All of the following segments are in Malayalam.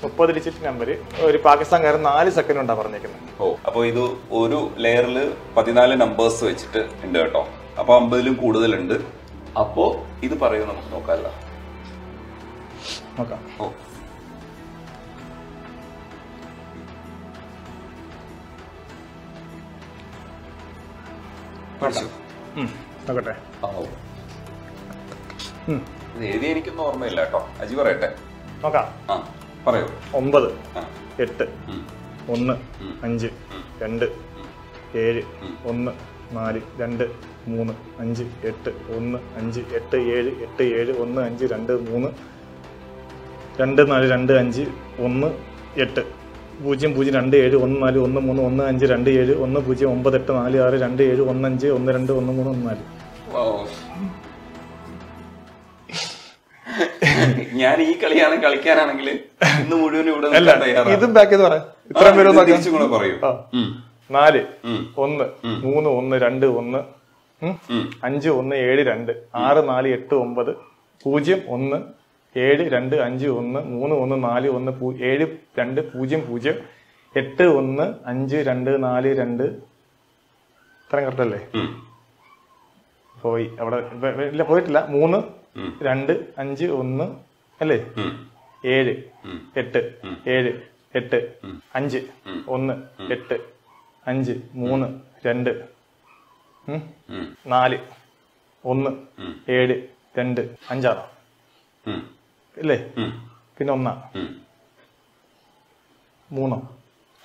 30 ഡിജിറ്റ് നമ്പർ ഒരു പാകിസ്ഥാൻകാരൻ 4 സെക്കൻഡ് ഉണ്ടാ പറഞ്ഞേക്കുന്നത്. ഓ, അപ്പൊ ഇത് ഒരു ലെയറിൽ 14 നമ്പേഴ്സ് വെച്ചിട്ട് ഉണ്ട് കേട്ടോ. അപ്പൊ 50-ലും കൂടുതലുണ്ട്. അപ്പോ ഇത് പറയുന്നത് നമുക്ക് നോക്കാമല്ലോ. നോക്കാം. ഓ, നോക്കട്ടെ. ഇത് എഴുതി എനിക്കൊന്നും ഓർമ്മയില്ല കേട്ടോ. അജി പറയട്ടെ. നോക്കാം. ആ, പറയൂ. 9 8 1 5 2 7 1 4 2 3 5 8 1 5 8 7 8 7 1 5 2 3 2 4 2 5 1 8 0 0 2 7 1 4 1 3 1 5 2 7 1 0 9 8 4 6 2 7 1 5 1 2 1 3 1 4. ഞാൻ ഈ കളിയാണ് കളിക്കാനാണെങ്കിൽ ഇന്ന് മുഴുവൻ ഇവിടെ ഇതും ബാക്ക് ചെയ്ത് പറയാം. ഇത്രയും പേര് പറയൂ. 4 1 3 1 2 1 5 1 7 2 6 4 8 9 0 1 7 2 5 1 3 1 4 1 7 2 0 0 8 1 5 2 4 2 ഇത്രയും കറക്റ്റ് അല്ലേ? പോയി അവിടെ ഇല്ല, പോയിട്ടില്ല. 3 2 5 1 അല്ലേ? 7 8 7 8 5 1 8 5 3 2 4 1 7 2 5 6 അല്ലേ? പിന്നെ 1 3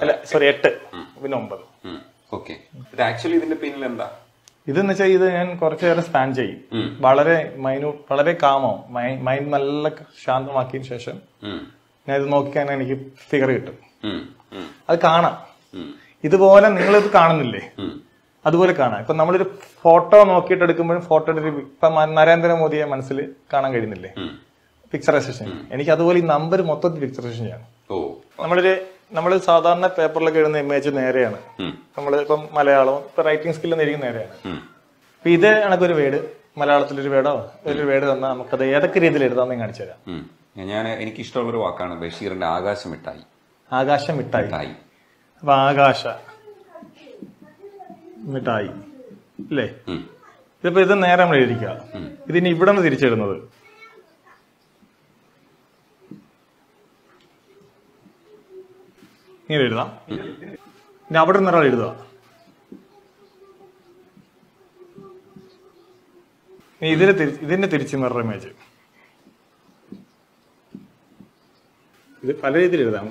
അല്ല സോറി 8 പിന്നെ 9. ഓക്കെ. ഇത് ആക്ച്വലി ഇതിന്റെ പിന്നിൽ എന്താ? ഇതെന്ന് വെച്ചാൽ ഇത് ഞാൻ കുറച്ചു നേരം സ്പാൻ ചെയ്യും. വളരെ മൈന്യൂട്ട്, വളരെ കാമോ മൈൻഡ് നല്ല ശാന്തമാക്കിയതിനു ശേഷം ഞാൻ ഇത് നോക്കിക്കാൻ എനിക്ക് ഫിഗർ കിട്ടും. അത് കാണാം. ഇതുപോലെ നിങ്ങളിത് കാണുന്നില്ലേ? അതുപോലെ കാണാം. ഇപ്പൊ നമ്മളൊരു ഫോട്ടോ നോക്കിയിട്ട് എടുക്കുമ്പോഴും ഫോട്ടോയുടെ ഇപ്പൊ നരേന്ദ്രമോദിയെ മനസ്സിൽ കാണാൻ കഴിയുന്നില്ലേ? പിക്ചറൈസേഷൻ. എനിക്ക് അതുപോലെ ഈ നമ്പർ മൊത്തത്തിൽ പിക്ചറൈസേഷൻ ചെയ്യണം. നമ്മൾ സാധാരണ പേപ്പറിലൊക്കെ എഴുതുന്ന ഇമേജ് നേരെയാണ്. നമ്മൾ ഇപ്പം മലയാളം ഇപ്പൊ റൈറ്റിംഗ് സ്കില്ല് നേരിക്കും നേരെയാണ്. അപ്പൊ ഇത് കണക്കൊരു വേർഡ് മലയാളത്തിലൊരു വേർഡോ ഒരു വേർഡ് തന്നാൽ നമുക്കത് ഏതൊക്കെ രീതിയിൽ എഴുതാമെന്ന് കാണിച്ചു തരാം. എനിക്ക് ഇഷ്ടമുള്ളൊരു വാക്കാണ് ബഷീറിന്റെ ആകാശമിട്ടായി. ആകാശമിട്ടായി. അപ്പൊ ആകാശ മിഠായി അല്ലേ? ഇതിപ്പോ ഇത് നേരെ നമ്മൾ എഴുതിക്കുക. ഇതിനി ഇവിടെ നിന്ന് തിരിച്ചെഴുതുന്നത് ഇങ്ങനെ എഴുതാം. ഇനി അവിടെ നിന്നൊരാൾ എഴുതുക. ഇതിന്റെ തിരിച്ച് മിറർ ഇമേജ്. ഇത് പല രീതിയിൽ എഴുതാം.